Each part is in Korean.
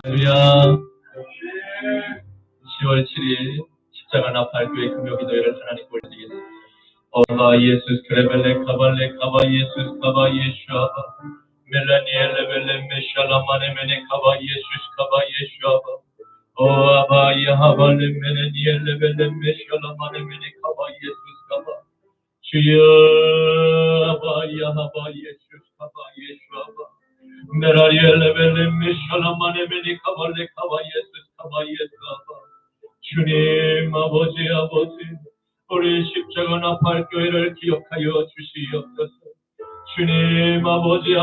할렐루야. 10월 7일 십자가 나팔교회 금요기도회를 하나님 올리겠습니다. 어바 예수스 크레벨레 카발레 카바 예수스 카바 예슈아바 멜라니엘레 벨레 메샬라마네 메네 카바 예수스 카바 예슈아바 오아바 야하발레 메네니엘레 벨레 메샬라마네 메네 카바 예수스 카바 주여 아바 야하바 예수스 카바 예슈아바 메라리엘레 벨레 메샬라마네 메네 카발레 카바 예수스 카바 예슈아바 주님 아버지 우리 십자가 나팔교회를 기억하여 주시옵소서. 주님 아버지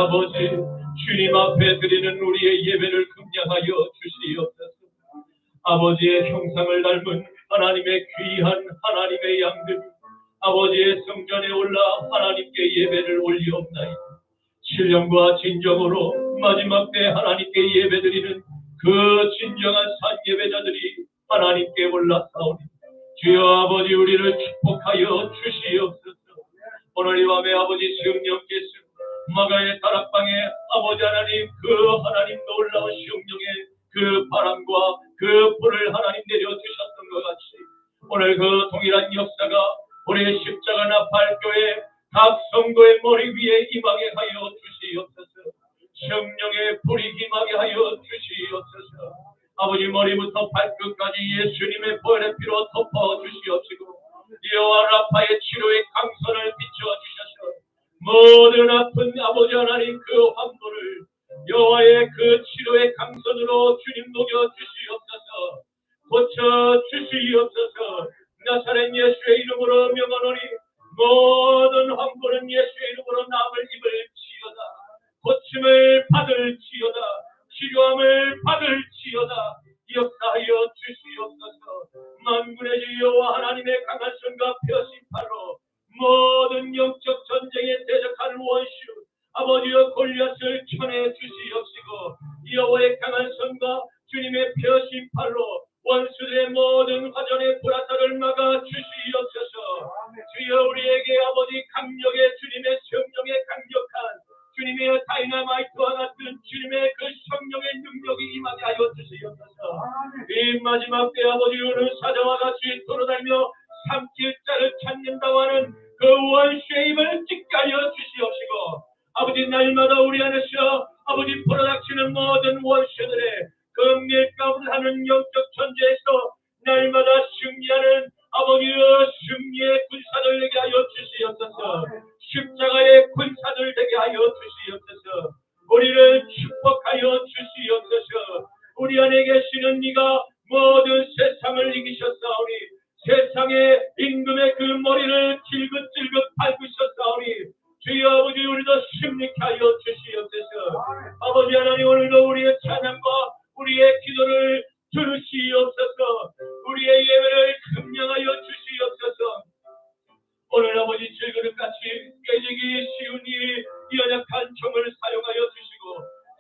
주님 앞에 드리는 우리의 예배를 긍량하여 주시옵소서. 아버지의 형상을 닮은 하나님의 귀한 하나님의 양들 아버지의 성전에 올라 하나님께 예배를 올리옵나이다. 신령과 진정으로 마지막 때 하나님께 예배드리는 그 진정한 산 예배자들이 하나님께 올라사오니 주여 아버지 우리를 축복하여 주시옵소서. 오늘 이 밤에 아버지 성령께서 마가의 다락방에 아버지 하나님 그 하나님 놀라운 성령의 그 바람과 그 불을 하나님 내려주셨던 것 같이 오늘 그 동일한 역사가 우리 십자가 나팔교회 각 성도의 머리 위에 임하게 하여 주시옵소서. 성령의 불이 임하게 하여 주시옵소서. 아버지 머리부터 발끝까지 예수님의 보혈의 피로 덮어 주시옵시고 여호와 라파의 치료의 강선을 비춰주셔서 모든 아픈 아버지 하나님 그 환부를 여호와의 그 치료의 강선으로 주님 녹여 주시옵소서. 고쳐 주시옵소서. 나사렛 예수의 이름으로 명하노니 모든 환부는 예수의 이름으로 남을 입을지어다. 고침을 받을지어다. 치료함을 받을지어다. 역사하여 주시옵소서. 만군의 주 여호와 하나님의 강한 손과 펴신팔로 모든 영적 전쟁에 대적하는 원수 아버지여 골리앗을 쳐내 주시옵시고 여호와의 강한 손과 주님의 펴신팔로 원수들의 모든 화전의 불화살을 막아 주시옵소서. 주여 우리에게 아버지 강력의 주님의 성령의 강력한 주님의 다이나마이트와 같은 주님의 그 성령의 능력이 임하게 하여 주시옵소서. 이 마지막 때 아버지 오늘 사자와 같이 돌아다니며 삼킬자를 찾는다고 하는 그 원수의 입을 찢게 하여 주시옵시고 아버지 날마다 우리 안에서 아버지 불어닥치는 모든 원수들의 그 밀가부하는 영적 전쟁에서 날마다 승리하는 아버지의 승리의 군사들 되게 하여 주시옵소서. 십자가의 군사들 되게 하여 주시옵소서. 우리를 축복하여 주시옵소서. 우리 안에 계시는 네가 모든 세상을 이기셨사오니 세상의 임금의 그 머리를 질긋질긋 밟으셨사오니 주여 아버지 우리도 승리케 하여 주시옵소서. 아버지 하나님 오늘도 우리의 찬양과 우리의 기도를 들으시옵소서. 우리의 예배를 긍량하여 주시옵소서. 오늘 아버지 질그릇같이 깨지기 쉬운 이 연약한 종을 사용하여 주시고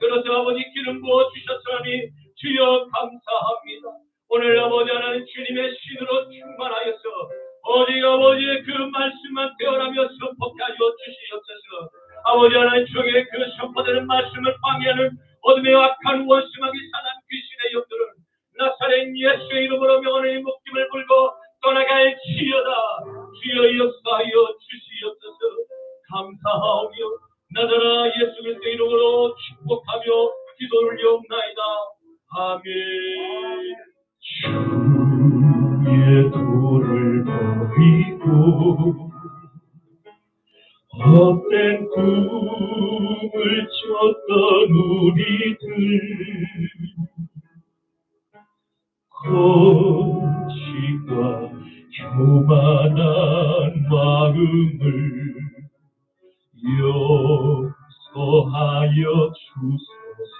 그래서 아버지 기름 부어 주셨으니 주여 감사합니다. 오늘 아버지 하나님 주님의 신으로 충만하여서 오직 아버지의 그 말씀만 되어라며 선포케 하여 주시옵소서. 아버지 하나님 중에 그 선포되는 말씀을 방해하는 어둠의 악한 원수마귀 사단 귀신의 영들은 나사렛 예수의 이름으로 명하는 목숨을 불고 떠나갈지어다. 주여 역사하여 주시옵소서. 감사하오며 나더러 예수 그리스도의 이름으로 축복하며 기도 올리옵나이다. 아멘. 주의 도를 버리고 헛된 꿈을 쫓던 우리들 거칠과 교만한 마음을 용서하여 주소서.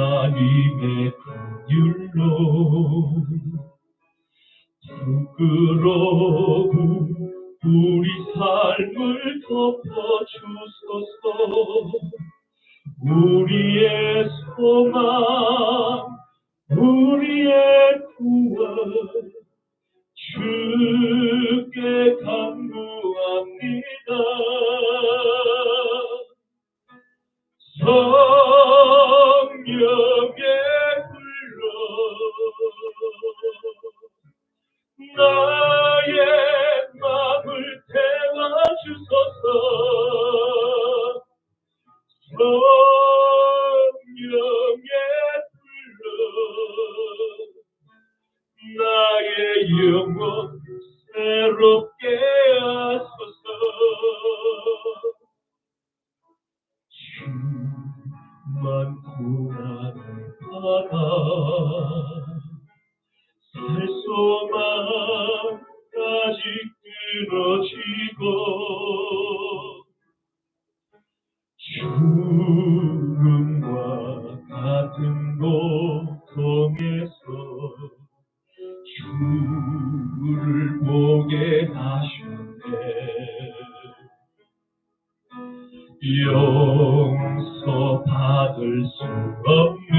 하나님의 긍휼로 부끄러운 우리 삶을 덮어주소서. 우리의 소망 우리의 구원 주께 간구합니다. 나의 마음을 태워주소서. 성령의 불로 나의 영혼 새롭게 하소서. 주만 구하는 바다 살 소망 아직 끊어지고 죽음과 같은 고통에서 주를 보게 하셨네. 용서받을 수 없는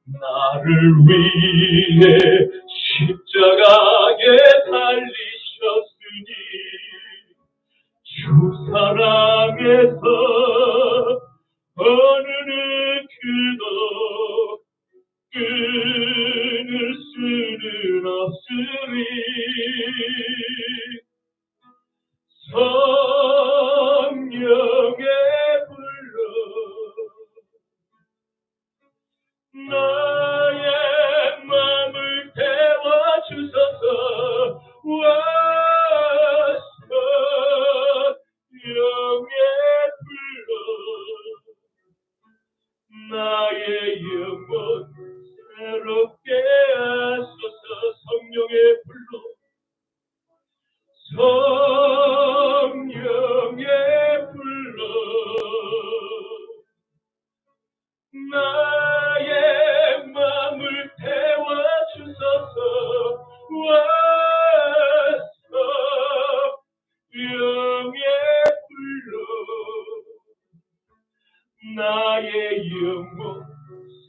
나를 위해 십자가에 달리셨으니 주 사랑에서 어느 느낌도 끊을 수는 없으리. 성령의 불로 나의 마음을 태워주소서. 와서 영의 불로 나의 영혼 새롭게 하소서. 성령의 불로 성령의 불로 나의 마음을 태워주소서. 와서 영의 불로 나의 영혼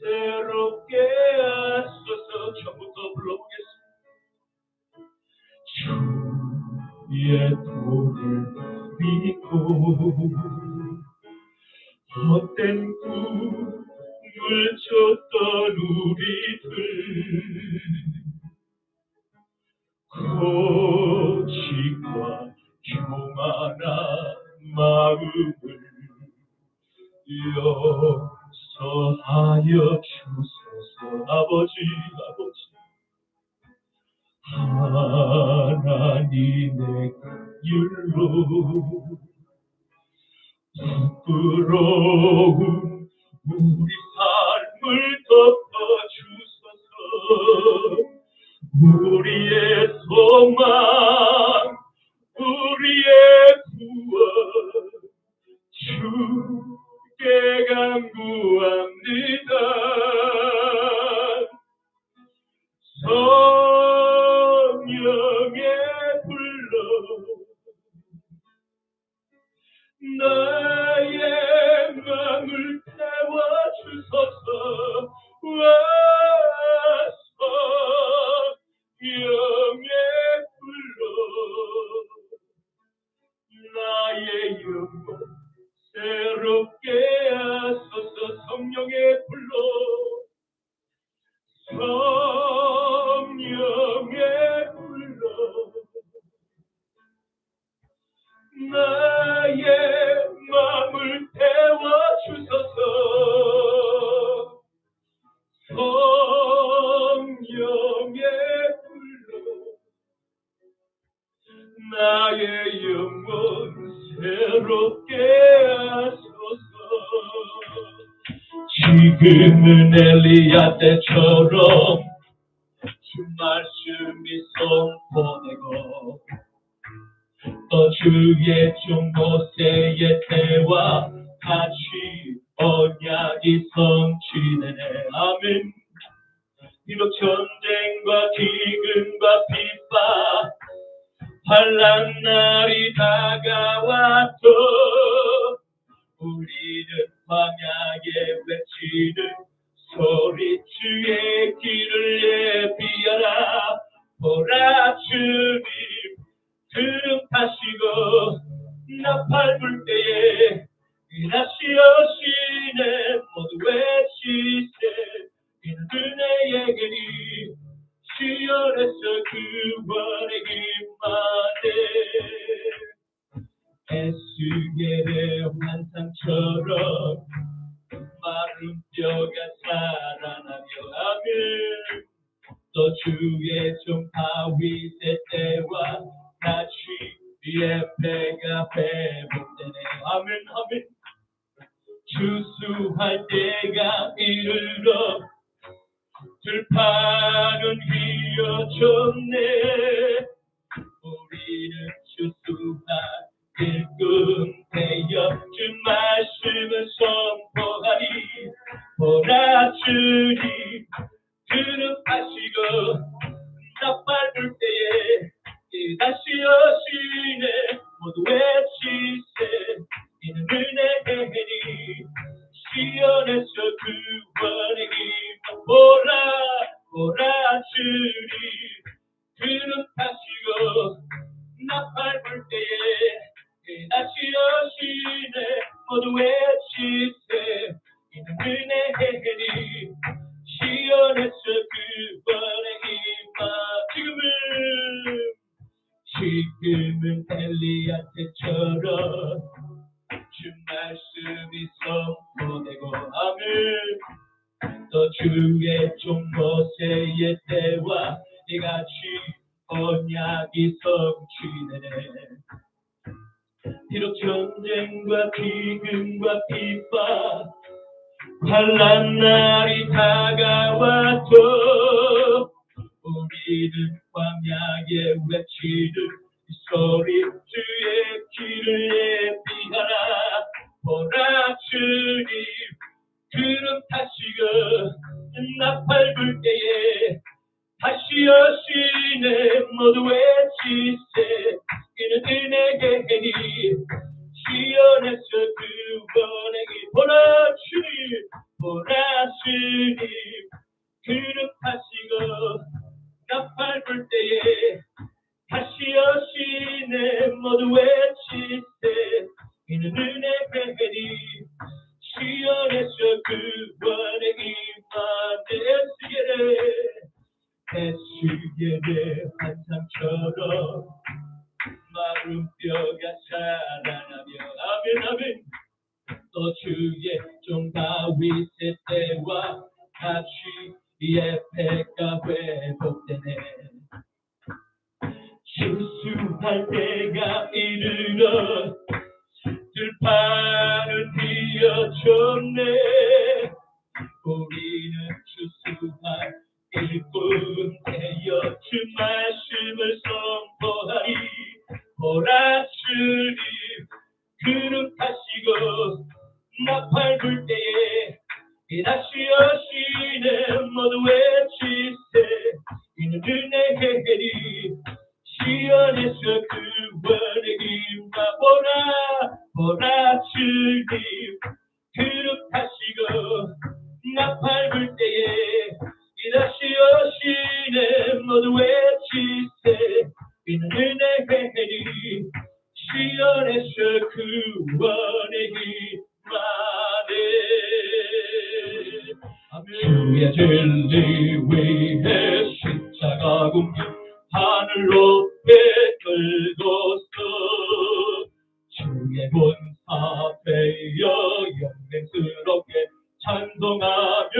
새롭게 하소서. 처음부터 불러보겠습니다. 주의 도를 믿고 헛된 꿈을 쫓던 우리들 고집과 교만한 마음을 용서하여 주소서. 아버지 하나님의 율로 부끄러운 우리 삶을 덮어주소서. 우리의 소망 우리의 구원 주께 간구합니다. 성령의 불로 나의 마음을 태워주소서. 와서 영의 불로 나의 영혼 새롭게 하소서. 성령의 불로 성령의 불로 나의 마음을 태워주소서. 성령의 불로 나의 영혼 새롭게 하소서. 지금은 엘리야 때처럼 주 말씀이 선포되고 또 주의 종 모세의 때와 같이 언약이 성취되네. 아멘. 비록 전쟁과 기근과 핍박 환난 날이 다가와도 우리는 광야에 외치는 소리 주의 길을 예비하라. 보라 주님 등타시고 나팔 불 때에 일하시오시네. 모두 외치세. 이는 은혜의 길이 시온에서 구원의 힘만에 에스겔의 환상처럼 마른 뼈가 살아나며 아멘. 또 주의 종 다윗의 때와 같이 예배가 회복되네 아멘 아멘. 추수할 때가 이르러 들판은 휘어졌네. 우리는 추수할 일꾼 되어 주 말씀을 선포하리. 보라 주님 들음하시고 나팔 불 때에 다시 오시네. 모두 외치세 이는 은혜니 시온에서 구원의 힘. 보라 주님 들음하시고 나팔 불 때에 다시 오시네. 모두 외치세 이는 은혜니 시온에서 구원의 힘. 지금은 엘리야 때처럼 주 말씀이 선포되고 아멘. 또 주의 종 모세의 때와 이같이 언약이 성취되네. 비록 전쟁과 기근과 핍박 환난 날이 다가와도 우리는 광야에 외치는 이 소리 주의 길을 예비하라. 보라 주님 구름 타시고 나팔 불 때에 다시 오시네. 모두 외치세 이는 은혜니 시온에서 구원의 길. 보라 주님 구름 타시고 나팔 불 때에 다시 오시네. 모두 외치세 이는 은혜니 시온에서 구원의 힘만. 에스겔의 환상처럼 마른 뼈가 살아나며 아멘 아멘. 또 주의 종 다윗의 때와 같이 예배가 회복되네. 추수할 때가 이르러 들판은 휘어졌네. 우리는 추수할 일꾼 되어 주 말씀을 선포하리. 보라 주님 구름 타시고 나팔 불 때에 다시 오시네. 모두 외치세 이는 은혜니 시온에서 구원의 힘과. 보라 주님 구름 타시고 나팔 불 때에 다시 오시네. 모두 외치세 이는 은혜니 시온에서 구원의 힘만에. 주의 진리 위에 십자가 공기 하늘 높게 들고서 주의 본사 되어 영광스럽게 찬송하며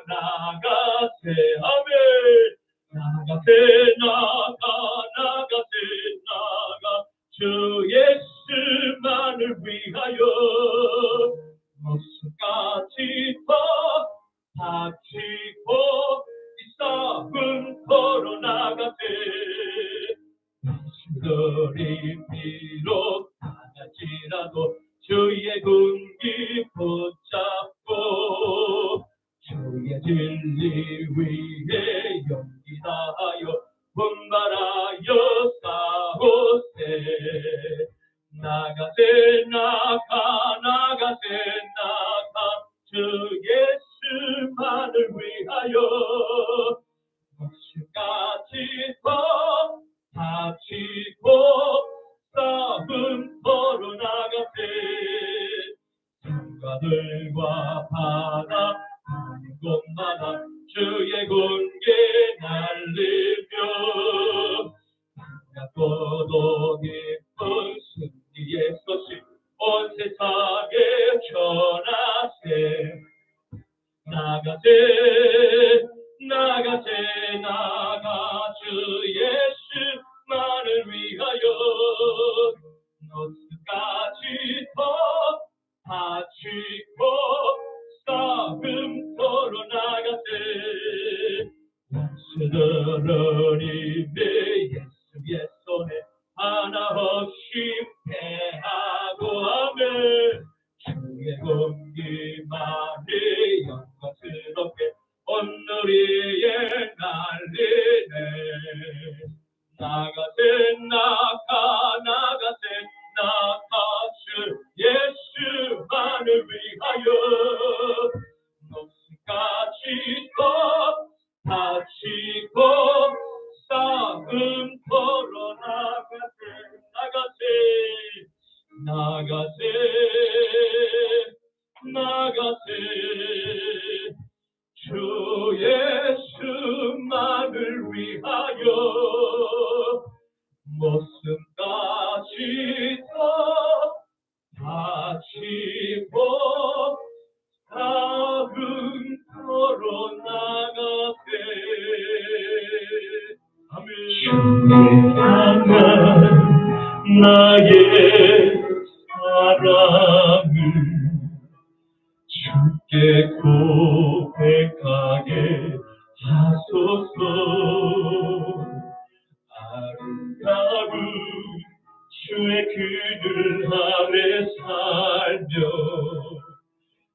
나가세 아멘. 나가세 나가 주 예수만을 위하여 목숨까지 바치고 이 싸움 걸어 나가세. 주들이 비록 당할지라도 주의 군기 붙잡고 주의 진리 위에 용기 다하여 분발하여 싸우세. 나가세 나가세 주 예수만을 위하여 목숨까지 바치고 싸움 걸어 나가세. 산과들과 바다 곳마다 주의 군계 날리며 나가세 나가세 나가세 예수만을 위하여 목숨까지 다치고 싸움 걸어 나가세 주 예수만을 위하여 목숨까지 다치고 싸움 걸어 나가세. 주를 향한 나의 사랑을 주께 고백하게 하소서. 아름다운 주의 그늘 아래 살며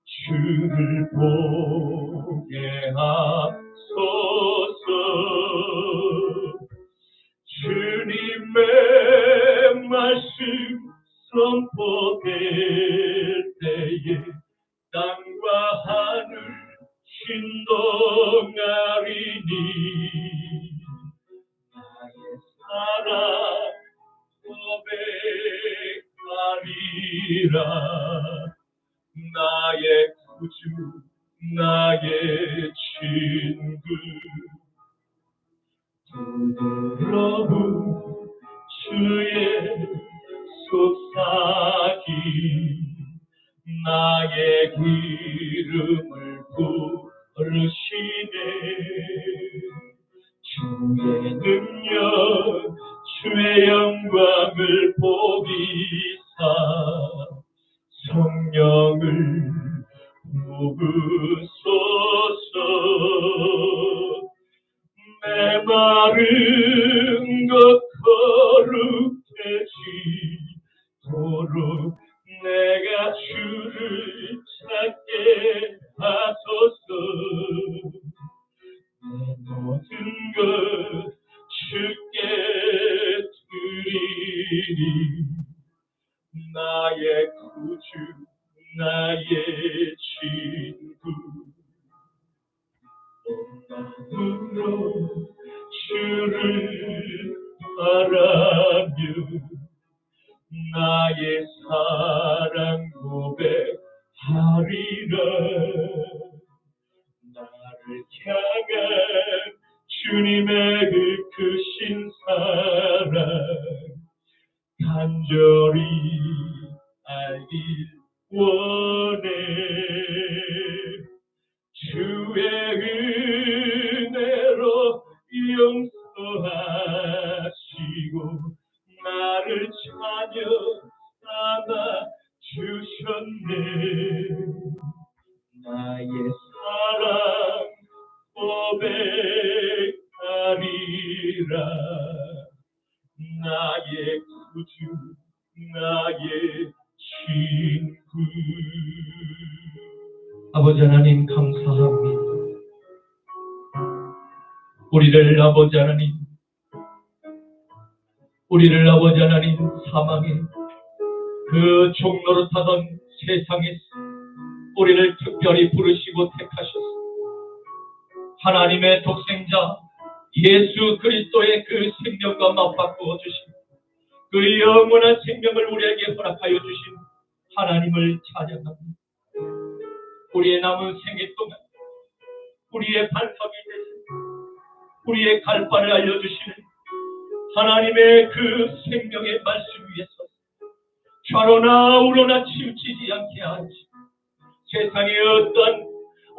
주를 보게 하소서. 주님의 말씀 선포될 때에 땅과 하늘 신동하리니 나의 사랑 고백하리라. 나의 구주 나의 친구 부드러운 주의 속삭임 나의 기름을 부르시네. 주의 능력 주의 영광을 보이사 성령을 부으소서. 메마른 것 거룩해지도록 내가 주를 찾게 하소서. 내 모든 것 주께 드리리. 나의 구주 나의 친구 마음으로 주를 바라며 나의 사랑 고백하리라. 나를 향한 주님의 그 크신 사랑 간절히 알길 원해. 주의 은혜로 용서하시고 나를 자녀 삼아 주셨네. 나의 사랑 고백하리라. 나의 구주 나의 친구. 아버지 하나님 감사합니다. 우리를 아버지 하나님 사망의 그 종로로 타던 세상에서 우리를 특별히 부르시고 택하셨습니다. 하나님의 독생자 예수 그리스도의 그 생명과 맞바꾸어 주신 그 영원한 생명을 우리에게 허락하여 주신 하나님을 찬양합니다. 우리의 남은 생애 동안 우리의 반석이 되시고 우리의 갈바를 알려주시는 하나님의 그 생명의 말씀 위에서 좌로나 우로나 치우치지 않게 하시고 세상의 어떤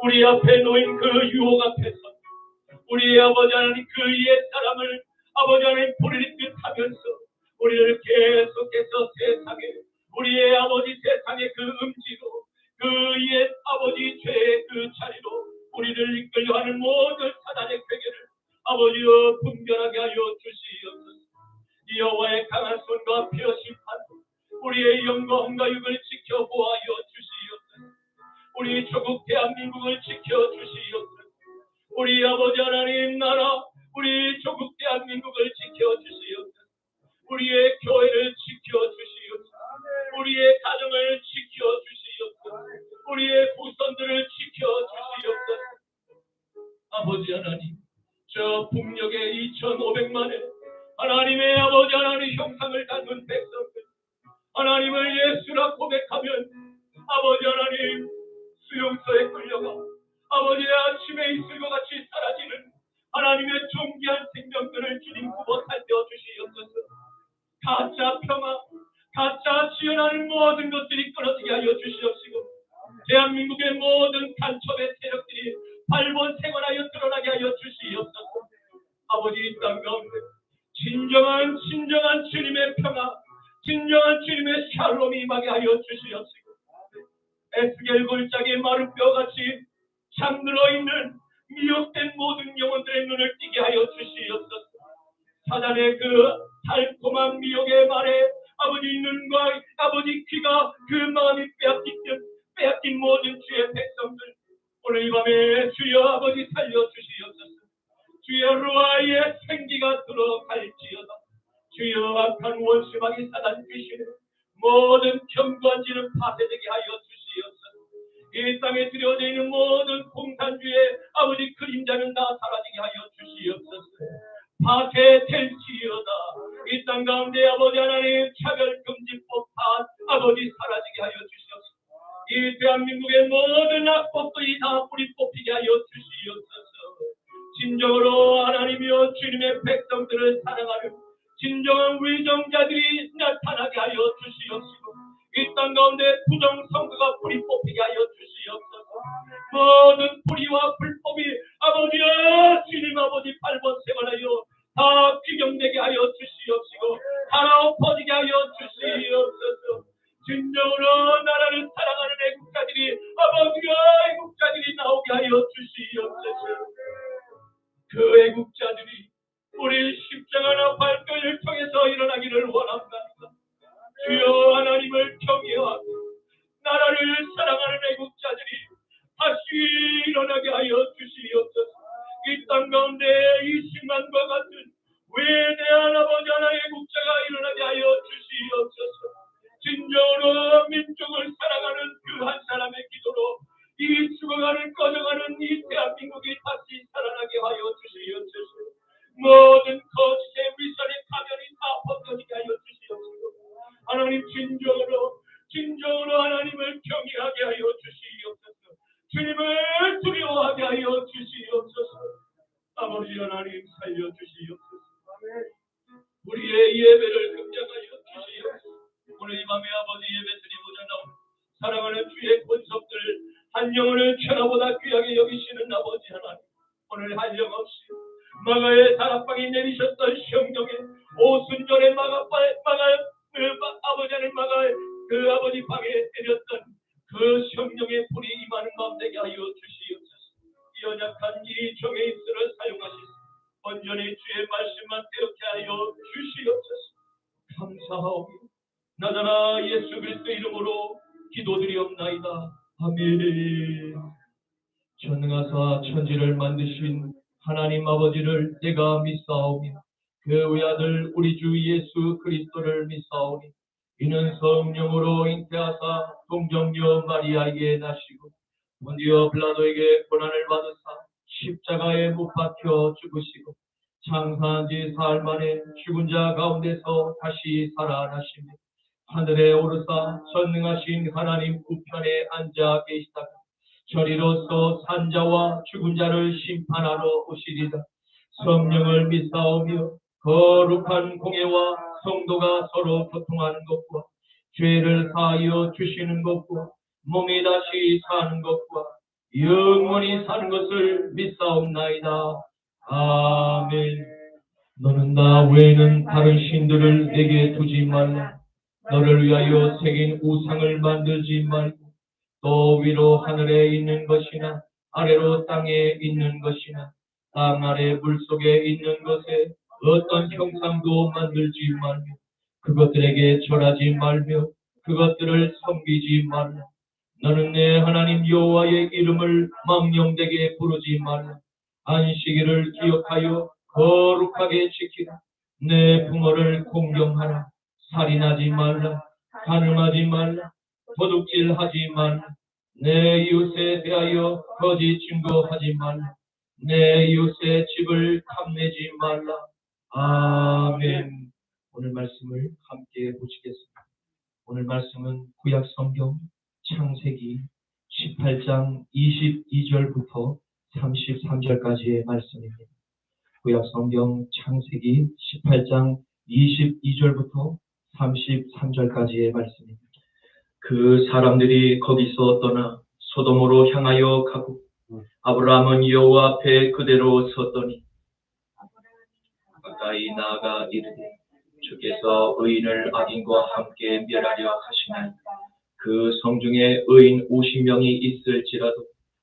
우리 앞에 놓인 그 유혹 앞에서 우리의 아버지 하나님 그 옛사람을 아버지 하나님 버릴 듯 하면서 우리를 계속해서 세상에 우리의 아버지 세상의 그 음지로 그 옛 아버지 죄의 그 자리로 우리를 이끌려 하는 모든 사단의 괴계를 아버지여 분별하게 하여 주시옵소서. 여호와의 강한 손과 펴신 판 우리의 영광과 육을 지켜 보하여 주시옵소서. 우리 조국 대한민국을 지켜 주시옵소서. 우리 아버지 하나님 나라 우리 조국 대한민국을 지켜 주시옵소서. 500만의 하나님의 아버지 하나님의 형상을 갖는 백성들 하나님을 예수라 고백하면 아버지 하나님 수용소에 끌려가 아버지의 아침에 이슬 것 같이 사라지는 하나님의 존귀한 생명들을 주님 구워 살펴 주시옵소서. 가짜 평화 가짜 지어나는 모든 것들이 끊어지게 하여 주시옵시고 대한민국의 모든 간첩의 세력들이 발본생활하여 드러나게 하여 주시옵소서. 아버지 이 땅 가운데 진정한 주님의 평화 진정한 주님의 샬롬이 임하게 하여 주시옵시고 에스겔 골짜기의 마른 뼈같이 잠들어 있는 미혹된 모든 영혼들의 눈을 띄게 하여 주시옵소서. 사단의 그 달콤한 미혹의 말에 아버지 눈과 아버지 귀가 그 마음이 빼앗긴 모든 주의 백성들 오늘 이 밤에 주여 아버지 살려 주시옵소서. 주여 루아의 생기가 들어갈지어다. 주여 악한 원수마귀 사단 귀신의 모든 견고한지는 파괴되게 하여 주시옵소서. 이 땅에 들여져 있는 모든 공산주의 아버지 그림자는 다 사라지게 하여 주시옵소서. 파괴될지어다. 이 땅 가운데 아버지 하나님 차별금지법 다 아버지 사라지게 하여 주시옵소서. 이 대한민국의 모든 악법들이 다 뿌리 뽑히게 하여 주시옵소서. 진정으로 하나님이여 주님의 백성들을 사랑하는 진정한 위정자들이 나타나게 하여 주시옵시고 이 땅 가운데 부정선거가 뿌리 뽑히게 하여 주시옵소서. 모든 불의와 불법이 아버지여 주님 아버지 발본생활하여 다 귀경되게 하여 주시옵시고 다 엎어지게 하여 주시옵소서. 진정으로 나라를 사랑하는 애국자들이 아버지여 애국자들이 나오게 하여 주시옵소서. 그 애국자들이 우리 십자가나 발뼈를 통해서 일어나기를 원합니다. 주여 하나님을 경외하고 나라를 사랑하는 애국자들이 다시 일어나게 하여 주시옵소서. 이 땅 가운데 20만과 같은 위대한 아버지 하나의 애국자가 일어나게 하여 주시옵소서. 진정으로 민족을 사랑하는 그 한 사람의 기도로 이 죽어가는 꺼져가는 이 대한민국이 다시 살아나게 하여 주시옵소서. 모든 거짓의 위선의 가면이 다 벗겨지게 하여 주시옵소서. 하나님 진정으로 하나님을 경외하게 하여 주시옵소서. 주님을 두려워하게 하여 주시옵소서. 아버지 하나님 살려 주시옵소서. 우리의 예배를 긍정하여 주시옵소서. 오늘 이 밤에 아버지 예배 드리고자 나온 사랑하는 주의 권속들 한 영혼을 천하보다 귀하게 여기시는 아버지 하나님 오늘 한영없이 마가의 다락방에 내리셨던 성경에 오순절에 아버지는 마가의 그 아버지 방에 때렸던 그 성령의 불이 임하는 마음 되게 하여 주시옵소서. 연약한 이 종의 입술을 사용하시소. 온전히 주의 말씀만 되었게 하여 주시옵소서. 감사하오며 나자나 예수 그리스도 이름으로 기도드리옵나이다. 아멘. 전능하사 천지를 만드신 하나님 아버지를 내가 믿사오며 그 외아들 우리 주 예수 그리스도를 믿사오니 이는 성령으로 잉태하사 동정녀 마리아에게 나시고 본디오 빌라도에게 고난을 받으사 십자가에 못 박혀 죽으시고 장사한 지 사흘 만에 죽은 자 가운데서 다시 살아나시며 하늘에 오르사 전능하신 하나님 우편에 앉아 계시다가 저리로서 산자와 죽은 자를 심판하러 오시리다. 성령을 믿사오며 거룩한 공예와 성도가 서로 교통하는 것과 죄를 사하여 주시는 것과 몸이 다시 사는 것과 영원히 사는 것을 믿사옵나이다. 아멘. 너는 나 외에는 다른 신들을 내게 두지 말라. 너를 위하여 새긴 우상을 만들지 말고 또 위로 하늘에 있는 것이나 아래로 땅에 있는 것이나 땅 아래 물속에 있는 것에 어떤 형상도 만들지 말며 그것들에게 절하지 말며 그것들을 섬기지 말라. 너는 내 하나님 여호와의 이름을 망령되게 부르지 말라. 안식일을 기억하여 거룩하게 지키라. 내 부모를 공경하라. 살인하지 말라. 간음하지 말라. 도둑질하지 말라. 내 이웃에 대하여 거짓 증거하지 말라. 내 이웃의 집을 탐내지 말라. 아멘. 오늘 말씀을 함께 보시겠습니다. 오늘 말씀은 구약 성경 창세기 18장 22절부터 33절까지의 말씀입니다. 구약 성경 창세기 18장 22절부터 33절까지의 말씀입니다. 그 사람들이 거기서 떠나 소돔으로 향하여 가고 아브라함은 여호와 앞에 그대로 섰더니 가까이 나아가 이르되 주께서 의인을 악인과 함께 멸하려 하시나이까. 그 성중에 의인 50명이 있을지라도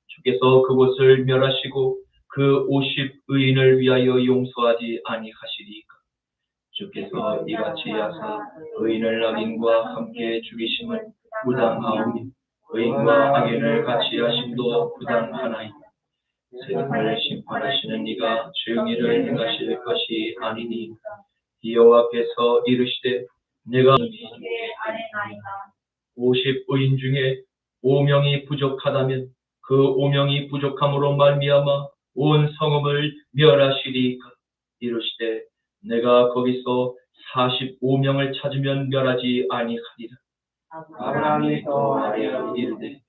주께서 그곳을 멸하시고 그 50의인을 위하여 용서하지 아니하시리이까. 주께서 이같이 하사 의인을 악인과 함께 죽이심은 부당하오니 의인과 악인을 같이 하심도 부당하나이다. 세상을 심판하시는 이가 정의를 행하실 것이 아니니 여호와께서 이르시되 내가 50의인 중에 5명이 부족하다면 그 5명이 부족함으로 말미암아 온 성읍을 멸하시리이까. 이르시되 내가 거기서 45명을 찾으면 멸하지 아니하리라. 아브라함이 또 아뢰어 이르되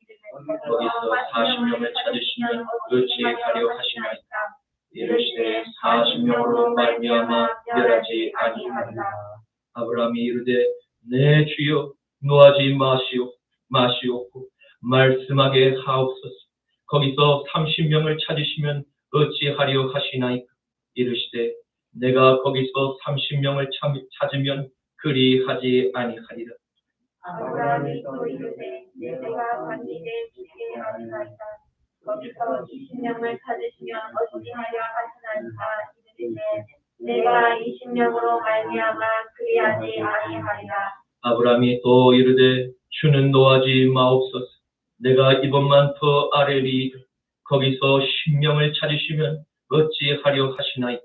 거기서 40명을 찾으시면 어찌하려 하시나이까. 이르시되 40명으로 말미암아 멸하지 아니하리라. 아브라함이 이르되 내 주여 노하지 마시옵고 말씀하게 하옵소서. 거기서 30명을 찾으시면 어찌하려 하시나이까. 이르시되 내가 거기서 30명을 찾으면 그리하지 아니하리라. 아브라함이 또 이르되 내가 반드시 주께 아뢰나이다. 거기서 20명을 찾으시면 어찌하려 하시나이까. 이르시되 내가 20명으로 말미암아 그리하지 아니하리라. 아브라함이 또 이르되 주는 노하지 마옵소서. 내가 이번만 더 아뢰리. 거기서 10명을 찾으시면 어찌하려 하시나이까.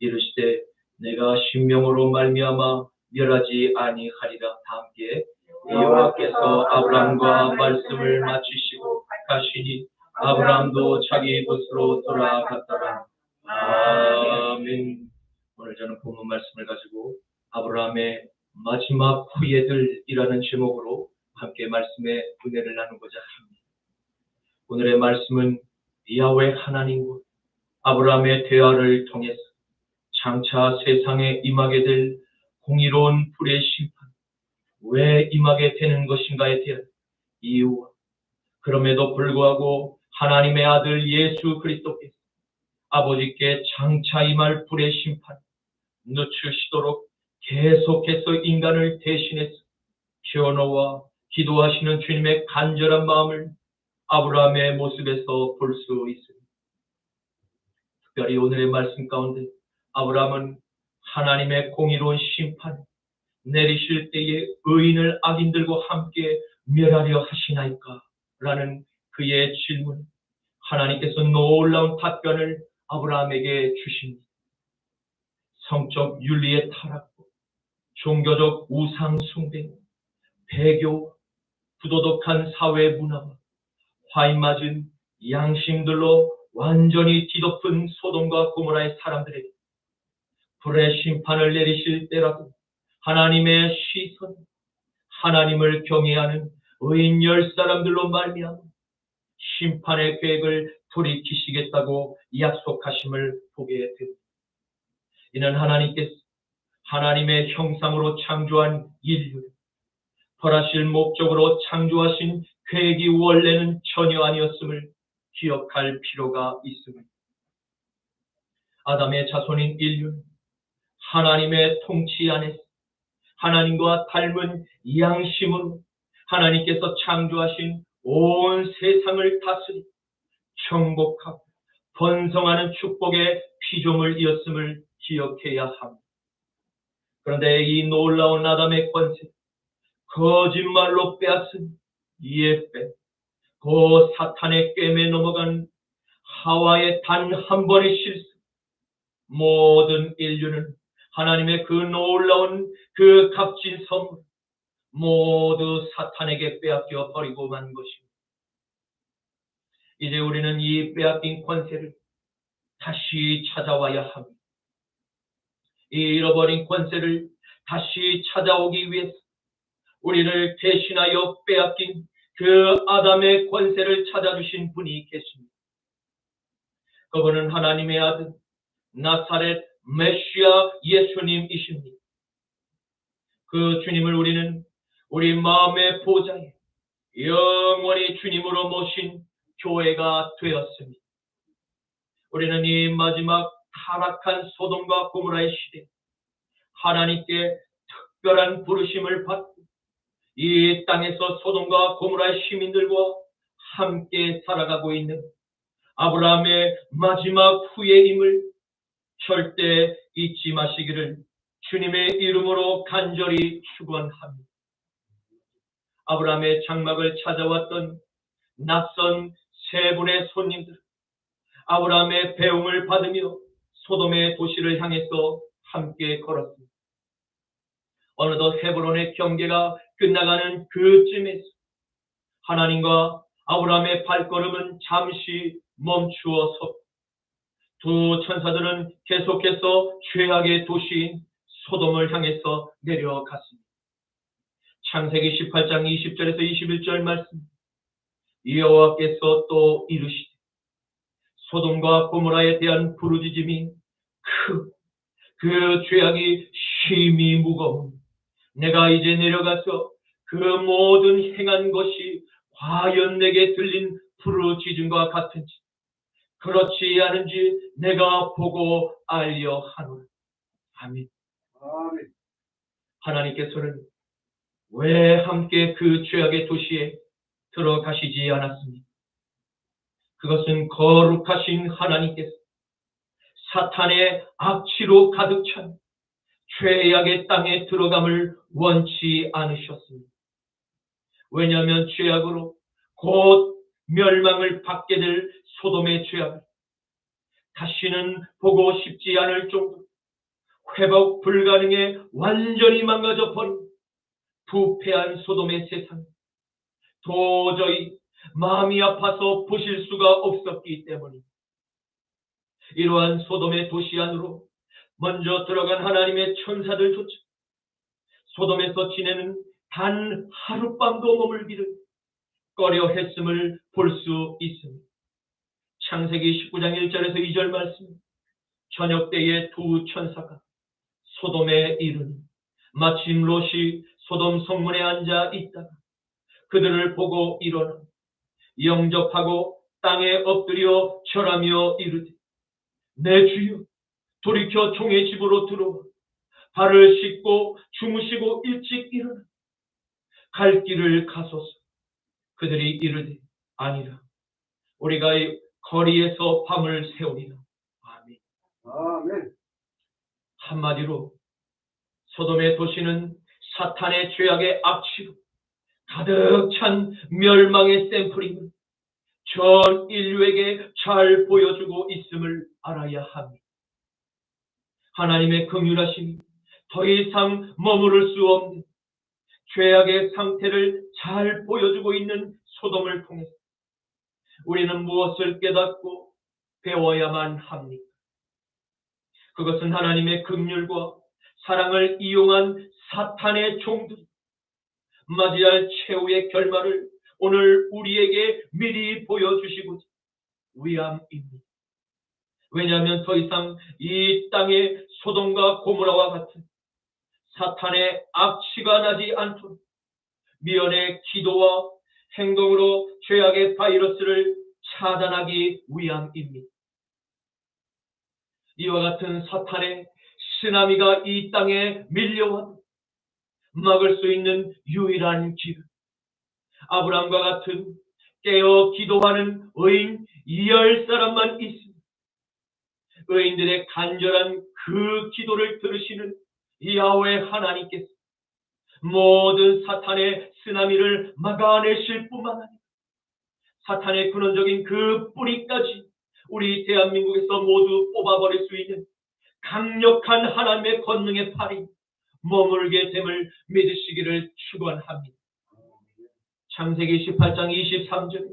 이르시되 내가 10명으로 말미암아 멸하지 아니하리라. 다 함께 여호와께서 아브라함과 말씀을 마치시고 가시니 아브라함도 자기 곳으로 돌아갔더라. 아멘. 오늘 저는 본문 말씀을 가지고 아브라함의 마지막 후예들이라는 제목으로 함께 말씀의 은혜를 나누고자 합니다. 오늘의 말씀은 야훼 하나님과 아브라함의 대화를 통해서 장차 세상에 임하게 될 공의로운 불의 심판, 왜 임하게 되는 것인가에 대한 이유와 그럼에도 불구하고 하나님의 아들 예수 그리스도께서 아버지께 장차 임할 불의 심판 늦추시도록 계속해서 인간을 대신해서 변호와 기도하시는 주님의 간절한 마음을 아브라함의 모습에서 볼 수 있습니다. 특별히 오늘의 말씀 가운데 아브라함은 하나님의 공의로운 심판 내리실 때에 의인을 악인들과 함께 멸하려 하시나이까? 라는 그의 질문, 하나님께서 놀라운 답변을 아브라함에게 주십니다. 성적 윤리의 타락과 종교적 우상 숭배, 배교, 부도덕한 사회 문화와 화인맞은 양심들로 완전히 뒤덮은 소돔과 고모라의 사람들에게 불의 심판을 내리실 때라도 하나님의 시선, 하나님을 경외하는 의인 10사람들로 말미암아 심판의 계획을 돌이키시겠다고 약속하심을 보게 됩니다. 이는 하나님께서 하나님의 형상으로 창조한 인류를 벌하실 목적으로 창조하신 계획이 원래는 전혀 아니었음을 기억할 필요가 있습니다. 아담의 자손인 인류는 하나님의 통치 안에서 하나님과 닮은 양심으로 하나님께서 창조하신 온 세상을 다스리 정복하고 번성하는 축복의 피조물이었음을 기억해야 합니다. 그런데 이 놀라운 아담의 권세, 거짓말로 빼앗은 예배, 그 사탄의 꿰매 넘어간 하와의 단 한 번의 실수, 모든 인류는 하나님의 그 놀라운 그 값진 선물 모두 사탄에게 빼앗겨 버리고 만 것입니다. 이제 우리는 이 빼앗긴 권세를 다시 찾아와야 합니다. 잃어버린 권세를 다시 찾아오기 위해서 우리를 대신하여 빼앗긴 그 아담의 권세를 찾아주신 분이 계십니다. 그분은 하나님의 아들 나사렛 메시아 예수님이십니다. 그 주님을 우리는 우리 마음의 보좌에 영원히 주님으로 모신 교회가 되었습니다. 우리는 이 마지막 타락한 소돔과 고모라의 시대 하나님께 특별한 부르심을 받고 이 땅에서 소돔과 고모라의 시민들과 함께 살아가고 있는 아브라함의 마지막 후예임을 절대 잊지 마시기를 주님의 이름으로 간절히 축원합니다. 아브라함의 장막을 찾아왔던 낯선 세 분의 손님들, 아브라함의 배웅을 받으며 소돔의 도시를 향해서 함께 걸었습니다. 어느덧 헤브론의 경계가 끝나가는 그쯤에서 하나님과 아브라함의 발걸음은 잠시 멈추어 섰고 두 천사들은 계속해서 죄악의 도시인 소돔을 향해서 내려갔습니다. 창세기 18장 20절에서 21절 말씀, 여호와께서 또 이르시되 소돔과 고모라에 대한 부르짖음이 그 죄악이 심히 무거운 내가 이제 내려가서 그 모든 행한 것이 과연 내게 들린 부르짖음과 같은지 그렇지 않은지 내가 보고 알려 하노라. 아멘. 하나님께서는 왜 함께 그 죄악의 도시에 들어가시지 않았습니까? 그것은 거룩하신 하나님께서 사탄의 악취로 가득 찬 죄악의 땅에 들어감을 원치 않으셨습니다. 왜냐하면 죄악으로 곧 멸망을 받게 될 소돔의 죄악을 다시는 보고 싶지 않을 정도로 회복 불가능에 완전히 망가져 버린 부패한 소돔의 세상, 도저히 마음이 아파서 보실 수가 없었기 때문입니다. 이러한 소돔의 도시 안으로 먼저 들어간 하나님의 천사들조차 소돔에서 지내는 단 하룻밤도 머물기를 꺼려 했음을 볼 수 있습니다. 창세기 19장 1절에서 2절 말씀, 저녁 때에 두 천사가 소돔에 이르니 마침 롯이 소돔 성문에 앉아 있다가 그들을 보고 일어나 영접하고 땅에 엎드려 절하며 이르되 내 주여 돌이켜 종의 집으로 들어와 발을 씻고 주무시고 일찍 일어나 갈 길을 가소서. 그들이 이르되 아니라 우리가 거리에서 밤을 새우리라. 아멘. 아멘. 한마디로 소돔의 도시는 사탄의 죄악의 악취로 가득 찬 멸망의 샘플임을 전 인류에게 잘 보여주고 있음을 알아야 합니다. 하나님의 긍휼하심이 더 이상 머무를 수 없는 죄악의 상태를 잘 보여주고 있는 소돔을 통해서 우리는 무엇을 깨닫고 배워야만 합니까? 그것은 하나님의 긍휼과 사랑을 이용한 사탄의 종들이 맞이할 최후의 결말을 오늘 우리에게 미리 보여주시고자 위함입니다. 왜냐하면 더 이상 이 땅에 소돔과 고모라와 같은 사탄의 악취가 나지 않도록 미연의 기도와 행동으로 죄악의 바이러스를 차단하기 위함입니다. 이와 같은 사탄의 쓰나미가 이 땅에 밀려와도 막을 수 있는 유일한 길은 아브라함과 같은 깨어 기도하는 의인 10사람만 있습니다. 의인들의 간절한 그 기도를 들으시는 야훼 하나님께서 모든 사탄의 쓰나미를 막아내실 뿐만 아니라 사탄의 근원적인 그 뿌리까지 우리 대한민국에서 모두 뽑아버릴 수 있는 강력한 하나님의 권능의 팔이 머물게 됨을 믿으시기를 축원합니다. 창세기 18장 23절에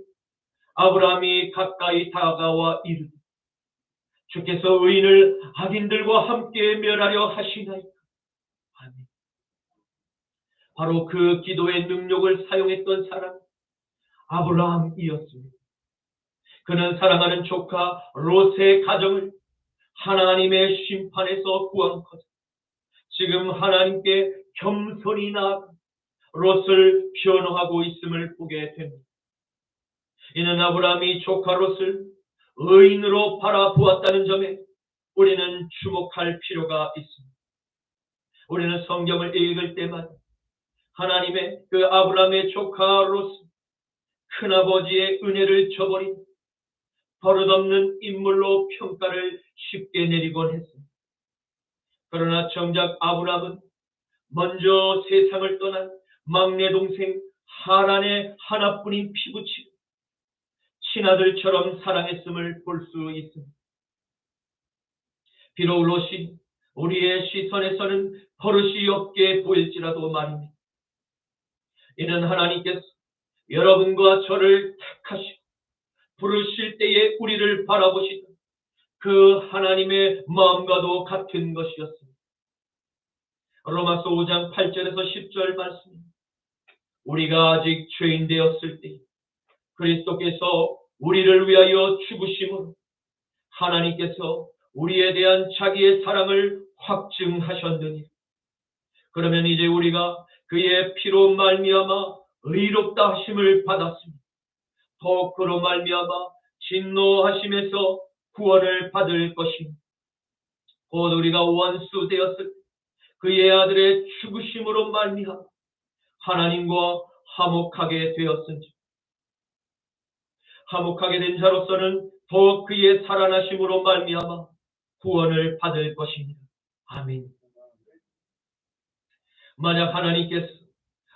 아브라함이 가까이 다가와 이르되 주께서 의인을 악인들과 함께 멸하려 하시나이까. 아멘. 바로 그 기도의 능력을 사용했던 사람 아브라함이었습니다. 그는 사랑하는 조카 롯의 가정을 하나님의 심판에서 구원하고자 지금 하나님께 겸손히 나아가 롯을 변호하고 있음을 보게 됩니다. 이는 아브라함이 조카 롯을 의인으로 바라보았다는 점에 우리는 주목할 필요가 있습니다. 우리는 성경을 읽을 때마다 하나님의 그 아브라함의 조카 롯은 큰아버지의 은혜를 저버린 버릇없는 인물로 평가를 쉽게 내리곤 했습니다. 그러나 정작 아브라함은 먼저 세상을 떠난 막내 동생 하란의 하나뿐인 피부치고 친아들처럼 사랑했음을 볼 수 있습니다. 비록 롯이 우리의 시선에서는 버릇이 없게 보일지라도 말입니다. 이는 하나님께서 여러분과 저를 택하시고 부르실 때에 우리를 바라보시던 그 하나님의 마음과도 같은 것이었습니다. 로마서 5장 8절에서 10절 말씀입니다. 우리가 아직 죄인 되었을 때 그리스도께서 우리를 위하여 죽으심으로 하나님께서 우리에 대한 자기의 사랑을 확증하셨느니 그러면 이제 우리가 그의 피로 말미암아 의롭다 하심을 받았습니다. 더 그로 말미암아 진노하심에서 구원을 받을 것입니다. 곧 우리가 원수 되었을 때 그의 아들의 죽으심으로 말미암아 하나님과 화목하게 되었은지 화목하게 된 자로서는 더 그의 살아나심으로 말미암아 구원을 받을 것입니다. 아멘. 만약 하나님께서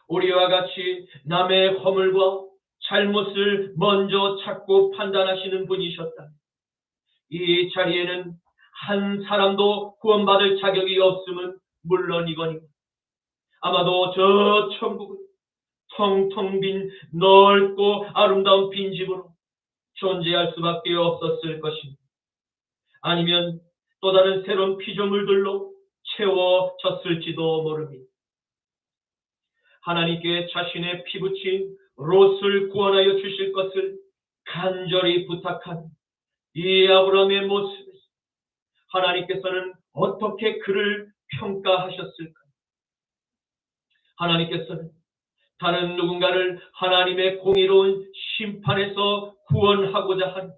우리와 같이 남의 허물과 잘못을 먼저 찾고 판단하시는 분이셨다면 이 자리에는 한 사람도 구원받을 자격이 없음은 물론이거니와 아마도 저 천국은 텅텅 빈 넓고 아름다운 빈집으로 존재할 수밖에 없었을 것입니다. 아니면 또 다른 새로운 피조물들로 채워졌을지도 모릅니다. 하나님께 자신의 피부친 롯을 구원하여 주실 것을 간절히 부탁한 이 아브라함의 모습에서 하나님께서는 어떻게 그를 평가하셨을까? 하나님께서는 다른 누군가를 하나님의 공의로운 심판에서 구원하고자 한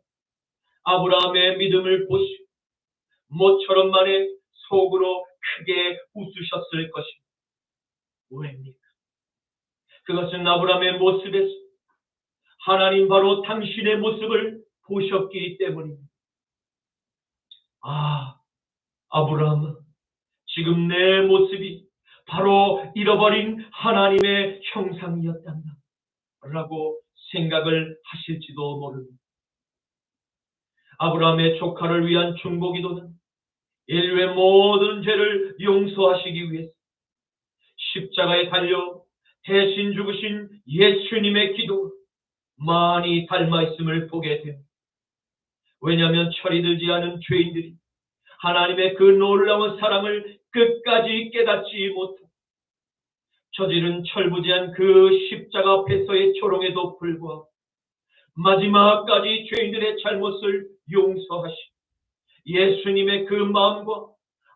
아브라함의 믿음을 보시고 모처럼 만에 속으로 크게 웃으셨을 것입니다. 왜입니까? 그것은 아브라함의 모습에서 하나님 바로 당신의 모습을 보셨기 때문입니다. 아, 아브라함아, 지금 내 모습이 바로 잃어버린 하나님의 형상이었단다 라고 생각을 하실지도 모릅니다. 아브라함의 조카를 위한 중보기도는 인류의 모든 죄를 용서하시기 위해서 십자가에 달려 대신 죽으신 예수님의 기도가 많이 닮아 있음을 보게 됩니다. 왜냐하면 철이 들지 않은 죄인들이 하나님의 그 놀라운 사랑을 끝까지 깨닫지 못하고 저지른 철부지한 그 십자가 앞에서의 조롱에도 불구하고 마지막까지 죄인들의 잘못을 용서하시고 예수님의 그 마음과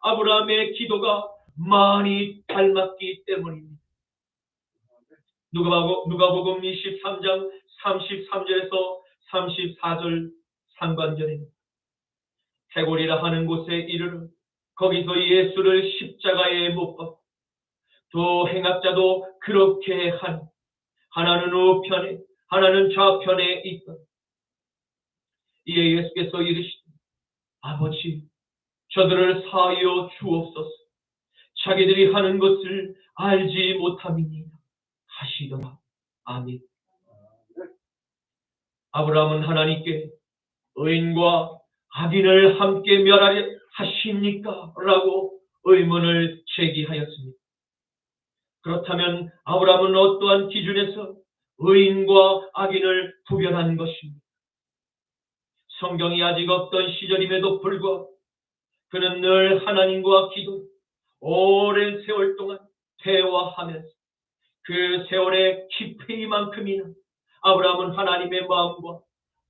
아브라함의 기도가 많이 닮았기 때문입니다. 누가복음 23장 33절에서 34절 상반절입니다. 태골이라 하는 곳에 이르러 거기서 예수를 십자가에 못 박고 두 행악자도 그렇게 하니 하나는 우편에 하나는 좌편에 있다. 이에 예수께서 이르시되 아버지 저들을 사하여 주옵소서 자기들이 하는 것을 알지 못함이니이다 하시더라. 아멘. 아브라함은 하나님께 의인과 악인을 함께 멸하려 하십니까? 라고 의문을 제기하였습니다. 그렇다면 아브라함은 어떠한 기준에서 의인과 악인을 구별한 것입니까? 성경이 아직 없던 시절임에도 불구하고 그는 늘 하나님과 기도, 오랜 세월 동안 대화하면서 그 세월의 깊이만큼이나 아브라함은 하나님의 마음과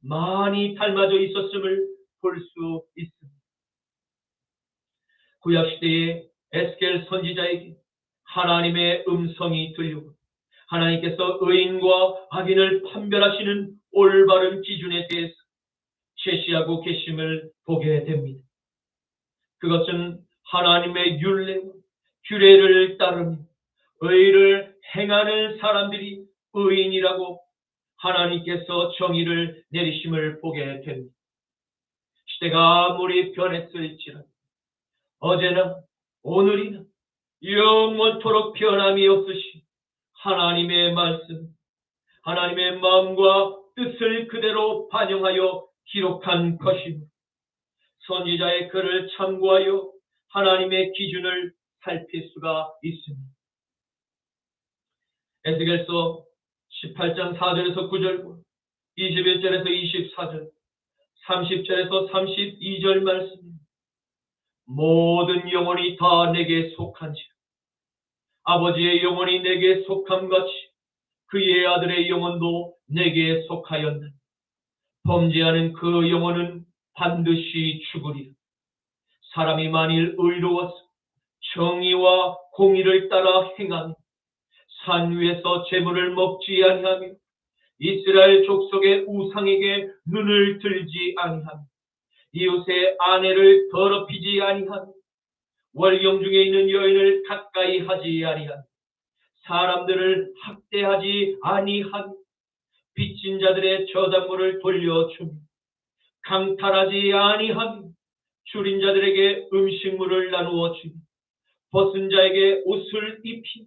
많이 닮아져 있었음을 볼 수 있습니다. 구약시대의 에스겔 선지자에게 하나님의 음성이 들리고 하나님께서 의인과 악인을 판별하시는 올바른 기준에 대해서 제시하고 계심을 보게 됩니다. 그것은 하나님의 율례와 규례를 따르며 의를 행하는 사람들이 의인이라고 하나님께서 정의를 내리심을 보게 됩니다. 시대가 아무리 변했을지라도 어제나 오늘이나 영원토록 변함이 없으신 하나님의 말씀, 하나님의 마음과 뜻을 그대로 반영하여 기록한 것입니다. 선지자의 글을 참고하여 하나님의 기준을 살필 수가 있습니다. 에스겔서 18장 4절에서 9절, 21절에서 24절, 30절에서 32절 말씀입니다. 모든 영혼이 다 내게 속한지라. 아버지의 영혼이 내게 속함같이 그의 아들의 영혼도 내게 속하였나니 범죄하는 그 영혼은 반드시 죽으리라. 사람이 만일 의로워서 정의와 공의를 따라 행하며 산 위에서 재물을 먹지 아니하며 이스라엘 족속의 우상에게 눈을 들지 아니하며 이웃의 아내를 더럽히지 아니하며 월경 중에 있는 여인을 가까이 하지 아니하며 사람들을 학대하지 아니하며 빚진 자들의 저당물을 돌려주며 강탈하지 아니하며 줄인 자들에게 음식물을 나누어 주며 벗은 자에게 옷을 입히며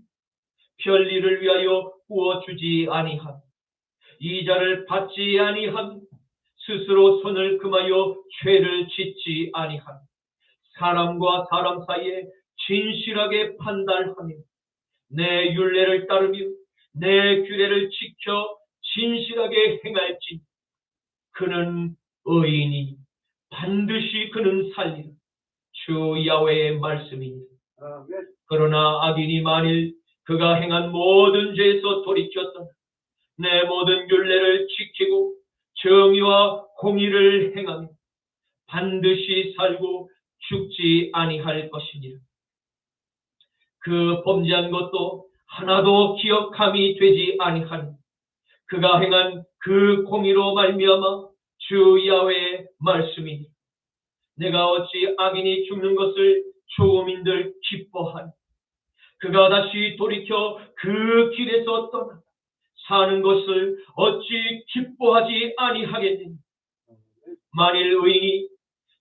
편리를 위하여 구워주지 아니하며 이자를 받지 아니하며 스스로 손을 금하여 죄를 짓지 아니하며 사람과 사람 사이에 진실하게 판단하며 내 율례를 따르며 내 규례를 지켜 진실하게 행할지 그는 의인이 반드시 그는 살리라. 주 야훼의 말씀입니다. 그러나 악인이 만일 그가 행한 모든 죄에서 돌이켰던 내 모든 율례를 지키고 정의와 공의를 행하며 반드시 살고 죽지 아니할 것이니라. 그 범죄한 것도 하나도 기억함이 되지 아니하니 그가 행한 그 공의로 말미암아 주 야훼의 말씀이니 내가 어찌 악인이 죽는 것을 조민들 기뻐하니 그가 다시 돌이켜 그 길에서 떠나 사는 것을 어찌 기뻐하지 아니하겠느냐. 만일 의인이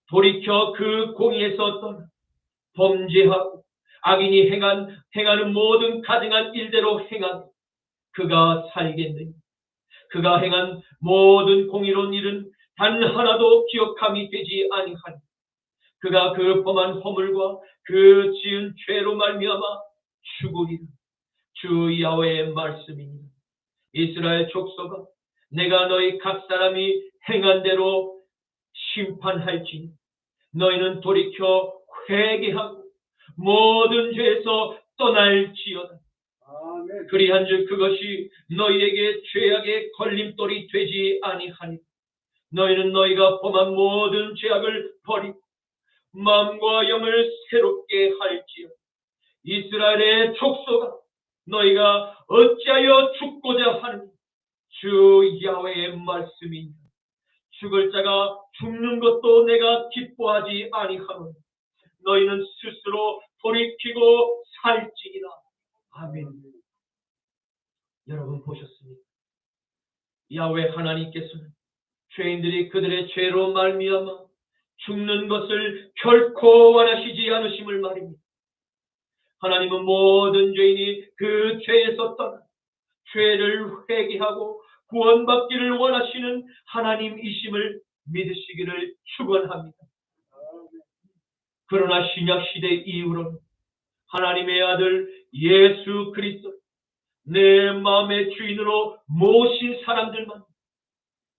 돌이켜 그 공의에서 떠나 범죄하고 악인이 행하는 모든 가증한 일대로 행하며 그가 살겠느냐. 그가 행한 모든 공의로운 일은 단 하나도 기억함이 되지 아니하니 그가 그 범한 허물과 그 지은 죄로 말미암아 죽으리라. 주 야훼의 말씀입니다. 이스라엘 족속아, 내가 너희 각 사람이 행한 대로 심판할지니 너희는 돌이켜 회개하고 모든 죄에서 떠날지어다. 그리한즉 그것이 너희에게 죄악의 걸림돌이 되지 아니하니 너희는 너희가 범한 모든 죄악을 버리고 마음과 영을 새롭게 할지어다. 이스라엘의 족속아, 너희가 어찌하여 죽고자 하느냐. 주 야훼의 말씀이니 죽을 자가 죽는 것도 내가 기뻐하지 아니하노니 너희는 스스로 돌이키고 살지니라. 아멘. 여러분 보셨습니까? 야훼 하나님께서는 죄인들이 그들의 죄로 말미암아 죽는 것을 결코 원하시지 않으심을 말입니다. 하나님은 모든 죄인이 그 죄에서 떠나 죄를 회개하고 구원받기를 원하시는 하나님이심을 믿으시기를 축원합니다. 그러나 신약시대 이후로는 하나님의 아들 예수 그리스도 내 마음의 주인으로 모신 사람들만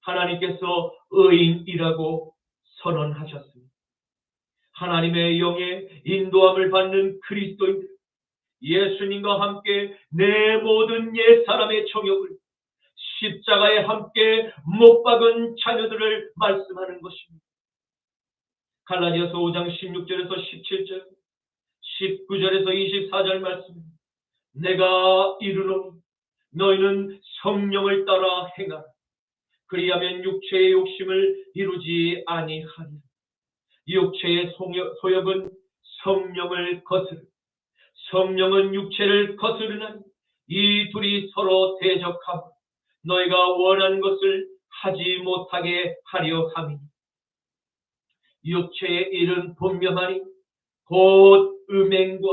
하나님께서 의인이라고 선언하셨습니다. 하나님의 영의 인도함을 받는 그리스도인들, 예수님과 함께 내 모든 옛사람의 정욕을 십자가에 함께 못 박은 자녀들을 말씀하는 것입니다. 갈라디아서 5장 16절에서 17절, 19절에서 24절 말씀입니다. 내가 이르노니 너희는 성령을 따라 행하라. 그리하면 육체의 욕심을 이루지 아니하리라. 육체의 소욕은 성령을 거스르, 성령은 육체를 거스르나니 이 둘이 서로 대적하고 너희가 원하는 것을 하지 못하게 하려 함이니 육체의 일은 분명하니 곧 음행과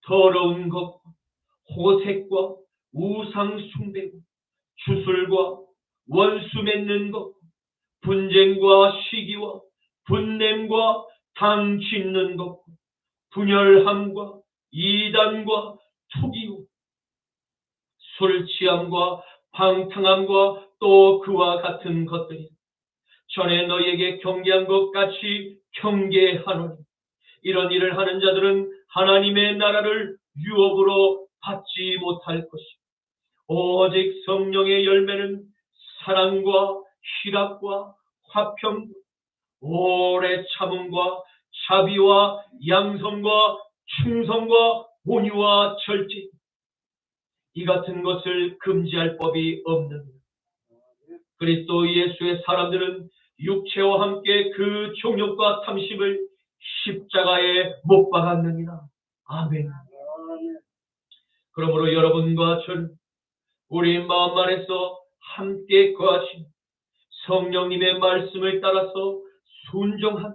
더러운 것과 호색과 우상 숭배고 주술과 원수 맺는 것, 분쟁과 시기와 분냄과 당 짓는 것, 분열함과 이단과 투기와 술 취함과 방탕함과 또 그와 같은 것들이 전에 너희에게 경계한 것 같이 경계하노니 이런 일을 하는 자들은 하나님의 나라를 유업으로 받지 못할 것이고 오직 성령의 열매는 사랑과 희락과 화평, 오래 참음과 자비와 양선과 충성과 온유와 절제, 이 같은 것을 금지할 법이 없느니라. 그리스도 예수의 사람들은 육체와 함께 그 종욕과 탐심을 십자가에 못 박았느니라. 아멘. 그러므로 여러분과 저는 우리 마음 안에서 함께 거하신 성령님의 말씀을 따라서 순종한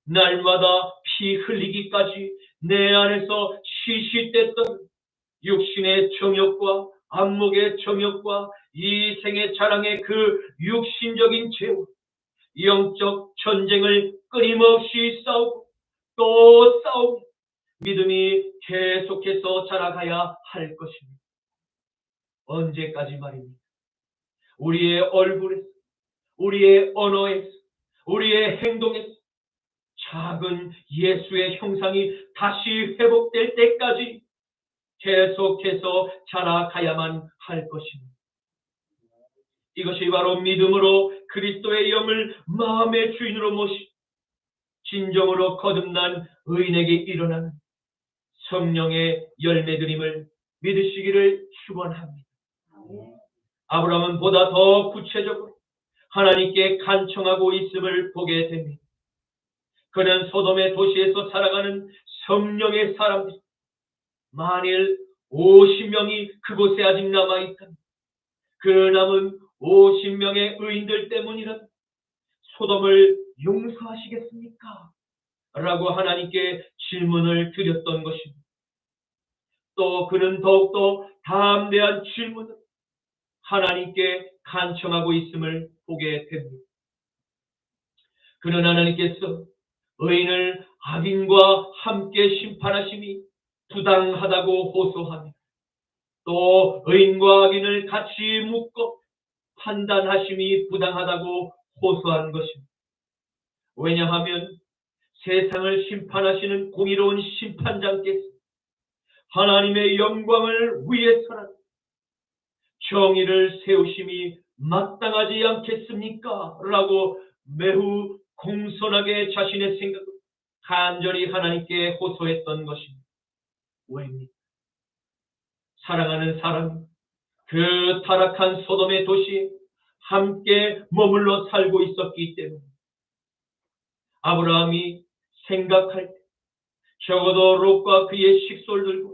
날마다 피 흘리기까지 내 안에서 시시됐던 육신의 정욕과 안목의 정욕과 이 생의 자랑의 그 육신적인 죄와 영적 전쟁을 끊임없이 싸우고 또 싸우고 믿음이 계속해서 자라가야 할 것입니다. 언제까지 말입니다. 우리의 얼굴에서, 우리의 언어에서, 우리의 행동에서 작은 예수의 형상이 다시 회복될 때까지 계속해서 자라가야만 할 것입니다. 이것이 바로 믿음으로 그리스도의 영을 마음의 주인으로 모시 진정으로 거듭난 의인에게 일어나는 성령의 열매드림을 믿으시기를 축원합니다. 아브라함은 보다 더 구체적으로 하나님께 간청하고 있음을 보게 됩니다. 그는 소돔의 도시에서 살아가는 성령의 사람들, 만일 50명이 그곳에 아직 남아있다면 그 남은 50명의 의인들 때문이라도 소돔을 용서하시겠습니까? 라고 하나님께 질문을 드렸던 것입니다. 또 그는 더욱더 담대한 질문을 하나님께 간청하고 있음을 보게 됩니다. 그는 하나님께서 의인을 악인과 함께 심판하심이 부당하다고 호소하며 또 의인과 악인을 같이 묶어 판단하심이 부당하다고 호소한 것입니다. 왜냐하면 세상을 심판하시는 공의로운 심판장께서 하나님의 영광을 위해서라도 정의를 세우심이 마땅하지 않겠습니까? 라고 매우 공손하게 자신의 생각을 간절히 하나님께 호소했던 것입니다. 왜입니까? 사랑하는 사람이 그 타락한 소돔의 도시에 함께 머물러 살고 있었기 때문에 아브라함이 생각할 때 적어도 롯과 그의 식솔들과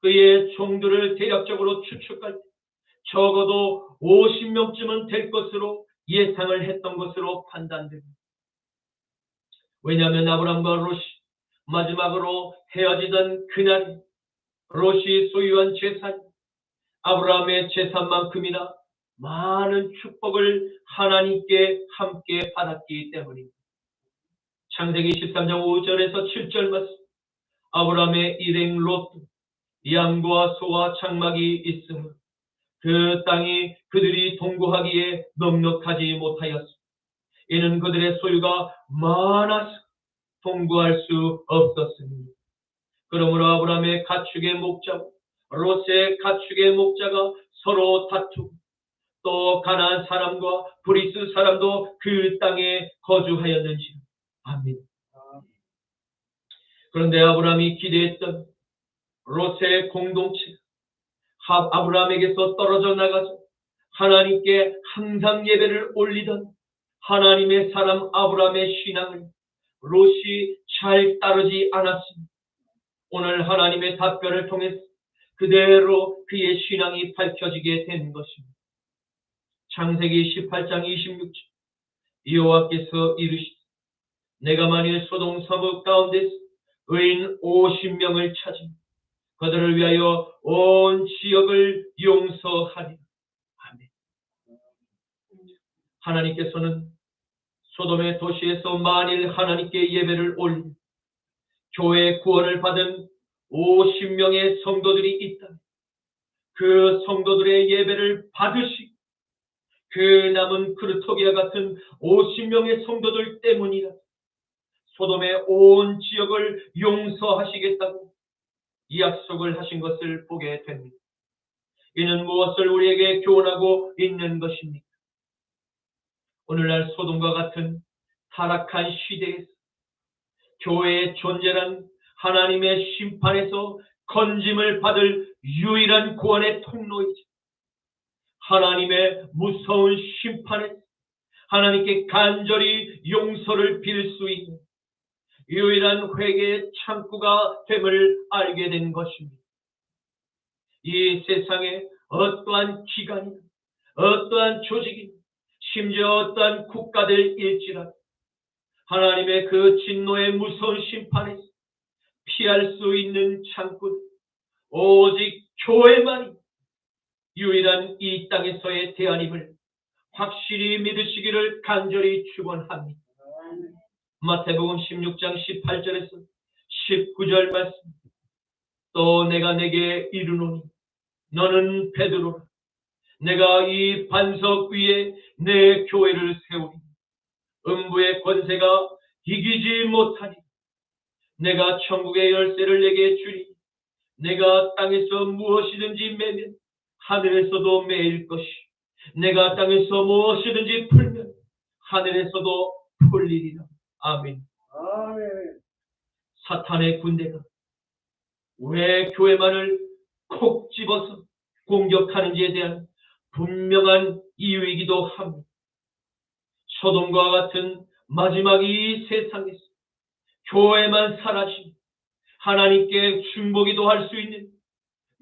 그의 종들을 대략적으로 추측할 때 적어도 50명쯤은 될 것으로 예상을 했던 것으로 판단됩니다. 왜냐하면 아브라함과 롯이 마지막으로 헤어지던 그날이 롯이 소유한 재산, 아브라함의 재산만큼이나 많은 축복을 하나님께 함께 받았기 때문입니다. 창세기 13장 5절에서 7절 말씀, 아브라함의 일행 롯도 양과 소와 장막이 있으므로 그 땅이 그들이 동거하기에 넉넉하지 못하였습니다. 이는 그들의 소유가 많아서 동거할 수 없었습니다. 그러므로 아브라함의 가축의 목자와 롯의 가축의 목자가 서로 다투고 또 가나안 사람과 브리스 사람도 그 땅에 거주하였는지. 아멘. 그런데 아브라함이 기대했던 롯의 공동체, 아브라함에게서 떨어져 나가서 하나님께 항상 예배를 올리던 하나님의 사람 아브라함의 신앙을 롯이 잘 따르지 않았습니다. 오늘 하나님의 답변을 통해서 그대로 그의 신앙이 밝혀지게 된 것입니다. 창세기 18장 26절 여호와께서 이르시되 내가 만일 소돔 성읍 가운데서 의인 50명을 찾으면 그들을 위하여 온 지역을 용서하리라. 아멘. 하나님께서는 소돔의 도시에서 만일 하나님께 예배를 올리며 교회 구원을 받은 50명의 성도들이 있다면 그 성도들의 예배를 받으시고 그 남은 크루토기아 같은 50명의 성도들 때문이라 소돔의 온 지역을 용서하시겠다고 이 약속을 하신 것을 보게 됩니다. 이는 무엇을 우리에게 교훈하고 있는 것입니까? 오늘날 소돔과 같은 타락한 시대에서 교회의 존재란 하나님의 심판에서 건짐을 받을 유일한 구원의 통로이죠. 하나님의 무서운 심판에서 하나님께 간절히 용서를 빌 수 있는 유일한 회개의 창구가 됨을 알게 된 것입니다. 이 세상에 어떠한 기관이나 어떠한 조직이나 심지어 어떠한 국가들일지라도 하나님의 그 진노의 무서운 심판에서 피할 수 있는 창구는 오직 교회만이 유일한 이 땅에서의 대안임을 확실히 믿으시기를 간절히 축원합니다. 마태복음 16장 18절에서 19절 말씀 또 내가 내게 이르노니 너는 베드로라 내가 이 반석 위에 내 교회를 세우리 음부의 권세가 이기지 못하니 내가 천국의 열쇠를 내게 주리 내가 땅에서 무엇이든지 매면 하늘에서도 매일 것이 내가 땅에서 무엇이든지 풀면 하늘에서도 풀리리라. 아멘. 사탄의 군대가 왜 교회만을 콕 집어서 공격하는지에 대한 분명한 이유이기도 합니다. 소돔과 같은 마지막 이 세상에서 교회만 사라지면 하나님께 중보기도 할 수 있는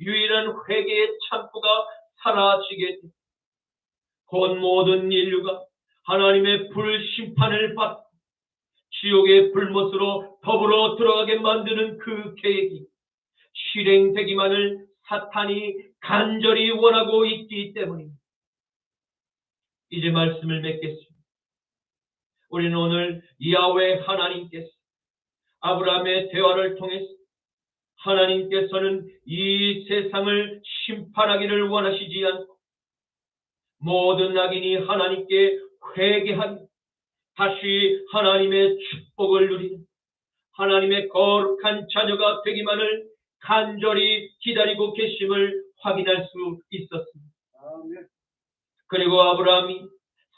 유일한 회개의 창구가 사라지게 됩니다. 곧 모든 인류가 하나님의 불심판을 받고 지옥의 불못으로 더불어 들어가게 만드는 그 계획이 실행되기만을 사탄이 간절히 원하고 있기 때문입니다. 이제 말씀을 맺겠습니다. 우리는 오늘 야훼 하나님께서 아브라함의 대화를 통해서 하나님께서는 이 세상을 심판하기를 원하시지 않고 모든 악인이 하나님께 회개하며 다시 하나님의 축복을 누리는 하나님의 거룩한 자녀가 되기만을 간절히 기다리고 계심을 확인할 수 있었습니다. 그리고 아브라함이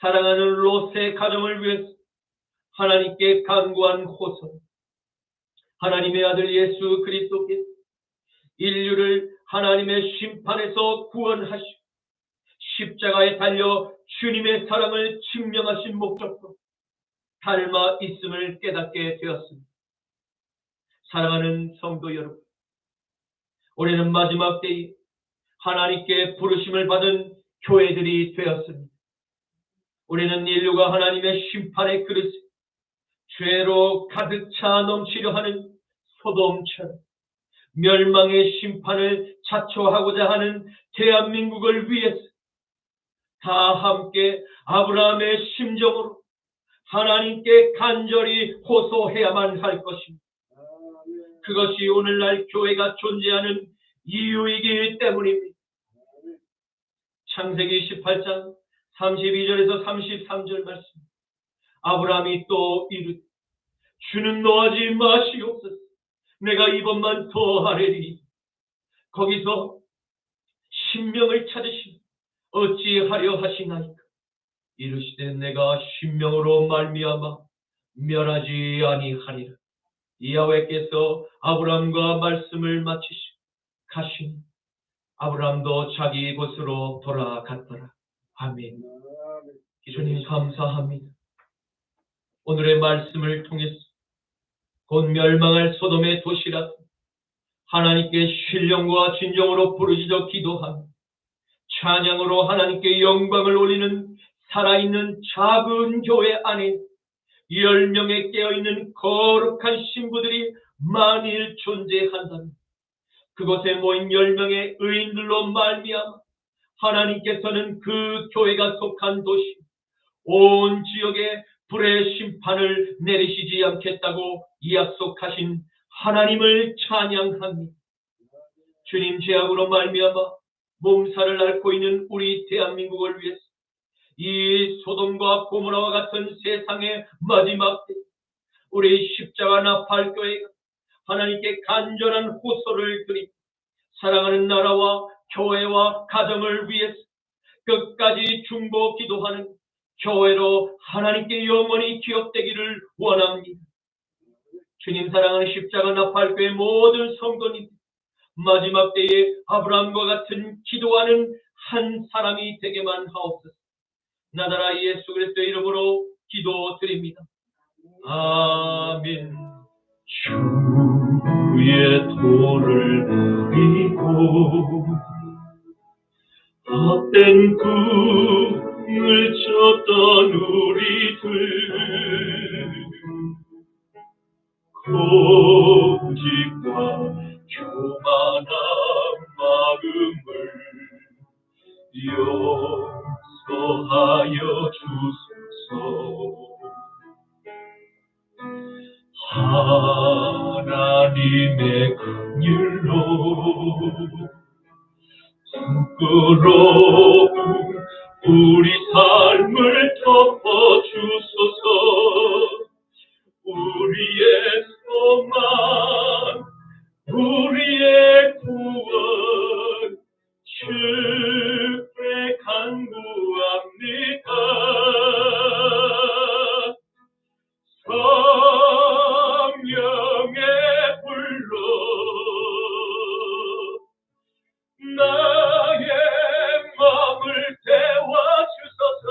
사랑하는 롯의 가정을 위해서 하나님께 간구한 호소 하나님의 아들 예수 그리스도께서 인류를 하나님의 심판에서 구원하시고 십자가에 달려 주님의 사랑을 증명하신 목적으로 닮아 있음을 깨닫게 되었습니다. 사랑하는 성도 여러분, 우리는 마지막 때에 하나님께 부르심을 받은 교회들이 되었습니다. 우리는 인류가 하나님의 심판의 그릇에 죄로 가득 차 넘치려 하는 소돔처럼 멸망의 심판을 자초하고자 하는 대한민국을 위해서 다 함께 아브라함의 심정으로 하나님께 간절히 호소해야만 할 것입니다. 그것이 오늘날 교회가 존재하는 이유이기 때문입니다. 창세기 18장 32절에서 33절 말씀. 아브라함이 또 이르되 주는 노하지 마시옵소서. 내가 이번만 더 하리니. 거기서 신명을 찾으시니 어찌하려 하시나이까. 이르시되 내가 신명으로 말미암아 멸하지 아니하리라. 야훼께서 아브라함과 말씀을 마치시고 가시니 아브라함도 자기 곳으로 돌아갔더라. 아멘. 주님 감사합니다. 오늘의 말씀을 통해서 곧 멸망할 소돔의 도시라 하나님께 신령과 진정으로 부르짖어 기도하며 찬양으로 하나님께 영광을 올리는 살아있는 작은 교회 안에 10명의 깨어있는 거룩한 신부들이 만일 존재한다면 그곳에 모인 10명의 의인들로 말미암아 하나님께서는 그 교회가 속한 도시 온 지역에 불의 심판을 내리시지 않겠다고 약속하신 하나님을 찬양합니다. 주님, 죄악으로 말미암아 몸살을 앓고 있는 우리 대한민국을 위해서 이 소돔과 고모라와 같은 세상의 마지막 때 우리 십자가 나팔교회가 하나님께 간절한 호소를 드리고 사랑하는 나라와 교회와 가정을 위해서 끝까지 중보 기도하는 교회로 하나님께 영원히 기억되기를 원합니다. 주님, 사랑하는 십자가 나팔교회 모든 성도님, 마지막 때에 아브라함과 같은 기도하는 한 사람이 되게만 하옵소서. 나다라 예수 그리스도의 이름으로 기도드립니다. 아멘. 주의 도를 버리고 헛된 꿈을 쫓던 우리들 고집과 교만한 마음을 용서하여 주소서. 하나님의 긍휼로 부끄러운 우리 삶을 덮어주소서. 우리의 소망, 우리의 구원 주께 간구합니다. 성령의 불로 나의 마음을 태워주소서.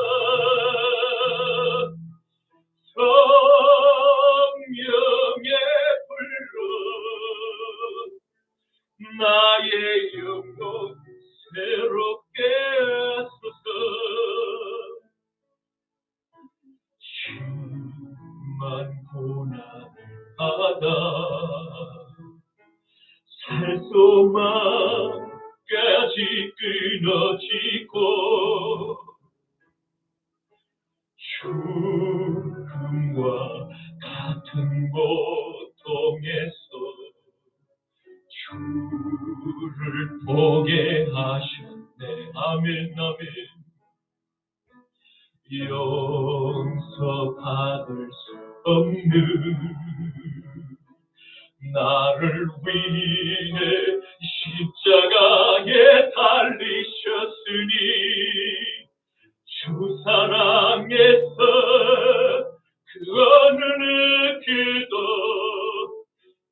성령의 불로 나의 영혼 새롭게 하소서. 주만 고난하다 살 소망까지 끊어지고 죽음과 같은 고통에서 주를 보게 하셨네. 아멘 아멘. 용서받을 수 없는 나를 위해 십자가에 달리셨으니 주 사랑에서 그 어느 느끼도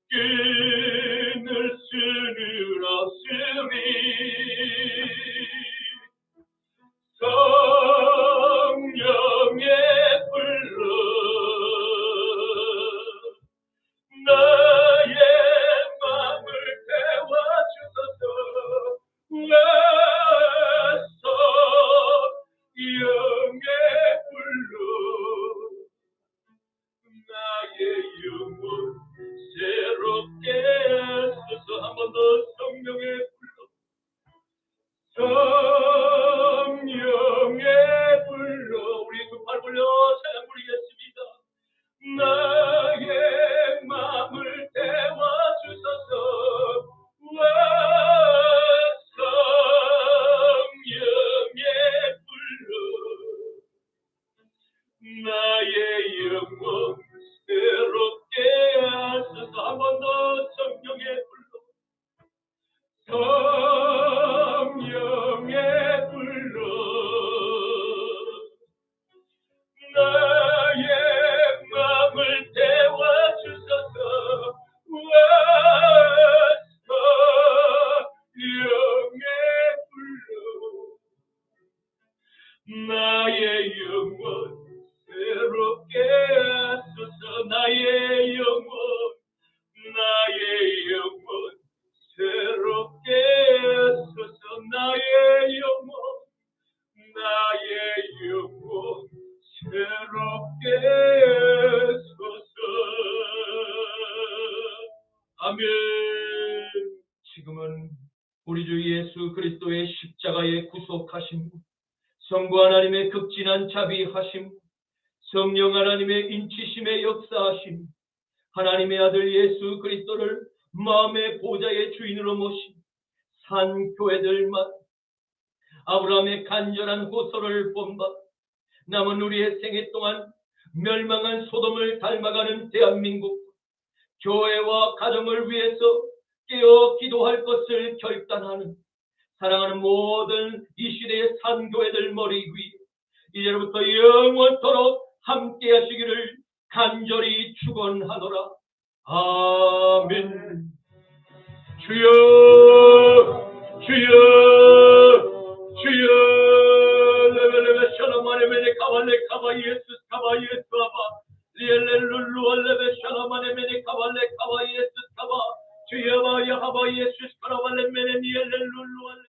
끊을 수는 없으리. 성령의 불로 나의 마음을 태워주소서. 성령의 불로 나의 영혼 새롭게 하소서. 한 번 더 성령의 불로 아들 예수 그리스도의 십자가의 구속하심, 성부 하나님의 극진한 자비하심, 성령 하나님의 인치심의 역사하심, 하나님의 아들 예수 그리스도를 마음의 보좌의 주인으로 모신 산 교회들만 아브라함의 간절한 호소를 본받 남은 우리의 생애 동안 멸망한 소돔을 닮아가는 대한민국 교회와 가정을 위해서 깨어 기도할 것을 결단하는 사랑하는 모든 이 시대의 산교회들 머리 위 이제부터 영원토록 함께 하시기를 간절히 축원하노라. 아멘. 주여 주여 주여 레벨레벨 샬라마네메네 카발레 카바 예수 카바 예수 아바 리엘렐룰루 알레베 샬라마네메네 카발레 카바 예수 카바 주여 바야 하바 예수 카라발레메네 니엘렐룰루 알레